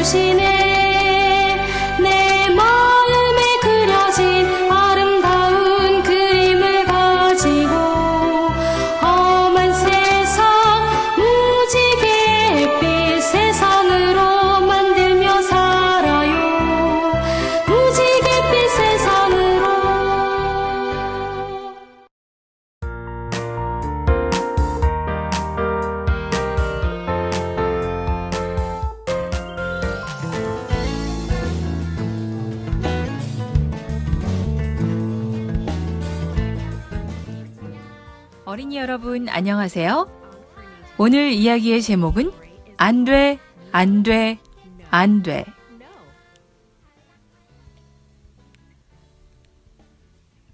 오시네. 내 마음에 그려진 아름다운 그림을 가지고 험한 세상 무지갯빛 세상으로 만들며 살아요. 무지갯빛 세상으로. 어린이 여러분 안녕하세요. 오늘 이야기의 제목은 안 돼, 안 돼, 안 돼.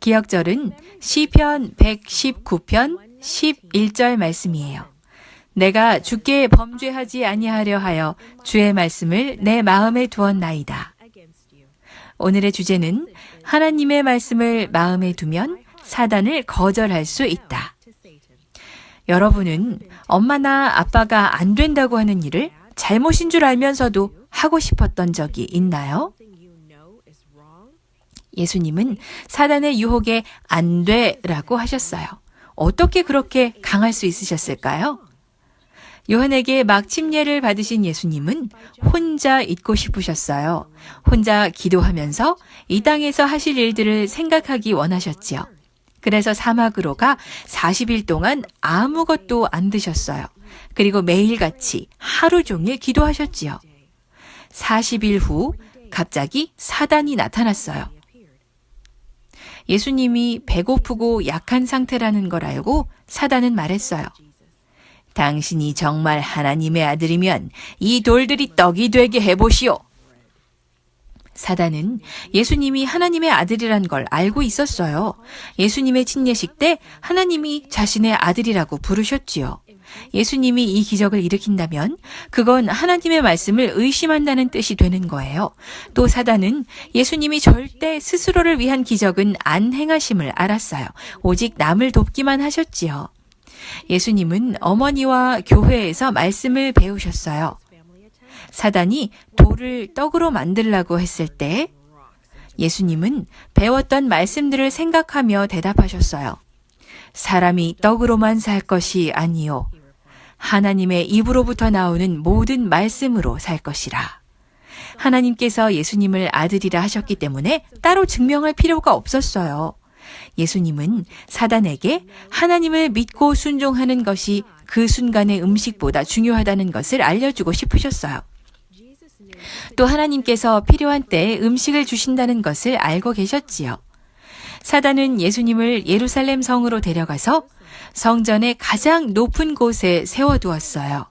기억절은 시편 119편 11절 말씀이에요. 내가 주께 범죄하지 아니하려 하여 주의 말씀을 내 마음에 두었나이다. 오늘의 주제는 하나님의 말씀을 마음에 두면 사단을 거절할 수 있다. 여러분은 엄마나 아빠가 안 된다고 하는 일을 잘못인 줄 알면서도 하고 싶었던 적이 있나요? 예수님은 사단의 유혹에 안 돼라고 하셨어요. 어떻게 그렇게 강할 수 있으셨을까요? 요한에게 막 침례를 받으신 예수님은 혼자 있고 싶으셨어요. 혼자 기도하면서 이 땅에서 하실 일들을 생각하기 원하셨지요. 그래서 사막으로 가 40일 동안 아무것도 안 드셨어요. 그리고 매일같이 하루 종일 기도하셨지요. 40일 후 갑자기 사단이 나타났어요. 예수님이 배고프고 약한 상태라는 걸 알고 사단은 말했어요. 당신이 정말 하나님의 아들이면 이 돌들이 떡이 되게 해보시오. 사단은 예수님이 하나님의 아들이란 걸 알고 있었어요. 예수님의 침례식 때 하나님이 자신의 아들이라고 부르셨지요. 예수님이 이 기적을 일으킨다면 그건 하나님의 말씀을 의심한다는 뜻이 되는 거예요. 또 사단은 예수님이 절대 스스로를 위한 기적은 안 행하심을 알았어요. 오직 남을 돕기만 하셨지요. 예수님은 어머니와 교회에서 말씀을 배우셨어요. 사단이 돌을 떡으로 만들라고 했을 때 예수님은 배웠던 말씀들을 생각하며 대답하셨어요. 사람이 떡으로만 살 것이 아니요 하나님의 입으로부터 나오는 모든 말씀으로 살 것이라. 하나님께서 예수님을 아들이라 하셨기 때문에 따로 증명할 필요가 없었어요. 예수님은 사단에게 하나님을 믿고 순종하는 것이 그 순간의 음식보다 중요하다는 것을 알려주고 싶으셨어요. 또 하나님께서 필요한 때에 음식을 주신다는 것을 알고 계셨지요. 사단은 예수님을 예루살렘 성으로 데려가서 성전의 가장 높은 곳에 세워두었어요.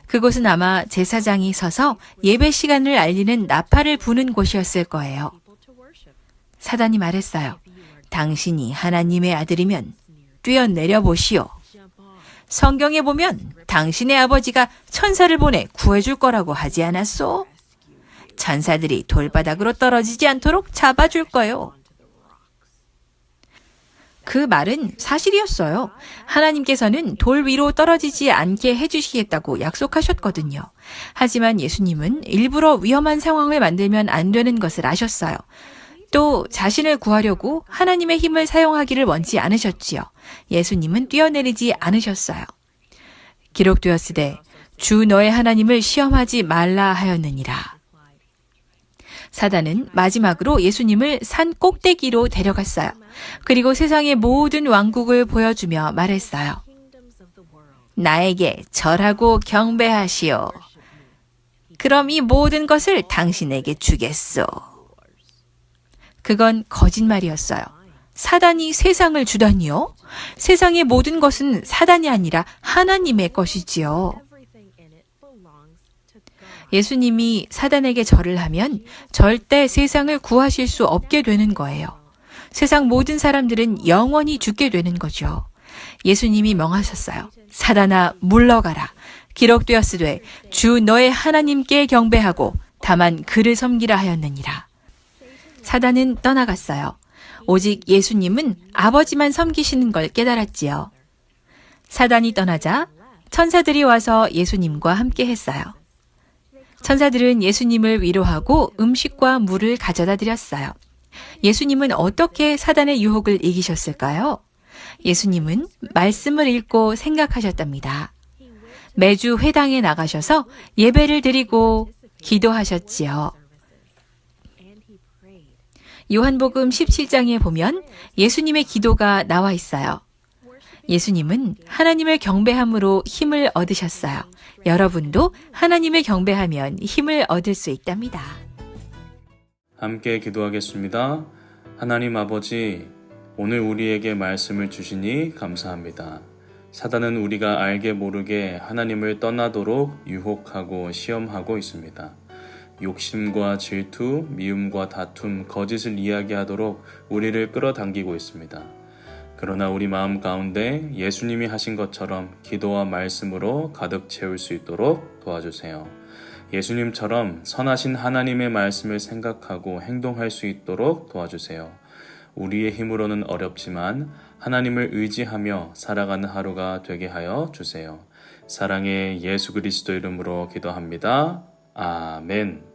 그곳은 아마 제사장이 서서 예배 시간을 알리는 나팔을 부는 곳이었을 거예요. 사단이 말했어요. 당신이 하나님의 아들이면 뛰어내려 보시오. 성경에 보면 당신의 아버지가 천사를 보내 구해줄 거라고 하지 않았소? 천사들이 돌바닥으로 떨어지지 않도록 잡아줄 거요. 그 말은 사실이었어요. 하나님께서는 돌 위로 떨어지지 않게 해주시겠다고 약속하셨거든요. 하지만 예수님은 일부러 위험한 상황을 만들면 안 되는 것을 아셨어요. 또 자신을 구하려고 하나님의 힘을 사용하기를 원치 않으셨지요. 예수님은 뛰어내리지 않으셨어요. 기록되었으되 주 너의 하나님을 시험하지 말라 하였느니라. 사단은 마지막으로 예수님을 산 꼭대기로 데려갔어요. 그리고 세상의 모든 왕국을 보여주며 말했어요. 나에게 절하고 경배하시오. 그럼 이 모든 것을 당신에게 주겠소. 그건 거짓말이었어요. 사단이 세상을 주다니요? 세상의 모든 것은 사단이 아니라 하나님의 것이지요. 예수님이 사단에게 절을 하면 절대 세상을 구하실 수 없게 되는 거예요. 세상 모든 사람들은 영원히 죽게 되는 거죠. 예수님이 명하셨어요. 사단아 물러가라. 기록되었으되 주 너의 하나님께 경배하고 다만 그를 섬기라 하였느니라. 사단은 떠나갔어요. 오직 예수님은 아버지만 섬기시는 걸 깨달았지요. 사단이 떠나자 천사들이 와서 예수님과 함께 했어요. 천사들은 예수님을 위로하고 음식과 물을 가져다 드렸어요. 예수님은 어떻게 사단의 유혹을 이기셨을까요? 예수님은 말씀을 읽고 생각하셨답니다. 매주 회당에 나가셔서 예배를 드리고 기도하셨지요. 요한복음 17장에 보면 예수님의 기도가 나와 있어요. 예수님은 하나님을 경배함으로 힘을 얻으셨어요. 여러분도 하나님을 경배하면 힘을 얻을 수 있답니다. 함께 기도하겠습니다. 하나님 아버지, 오늘 우리에게 말씀을 주시니 감사합니다. 사단은 우리가 알게 모르게 하나님을 떠나도록 유혹하고 시험하고 있습니다. 욕심과 질투, 미움과 다툼, 거짓을 이야기하도록 우리를 끌어당기고 있습니다. 그러나 우리 마음 가운데 예수님이 하신 것처럼 기도와 말씀으로 가득 채울 수 있도록 도와주세요. 예수님처럼 선하신 하나님의 말씀을 생각하고 행동할 수 있도록 도와주세요. 우리의 힘으로는 어렵지만 하나님을 의지하며 살아가는 하루가 되게 하여 주세요. 사랑의 예수 그리스도 이름으로 기도합니다. 아멘.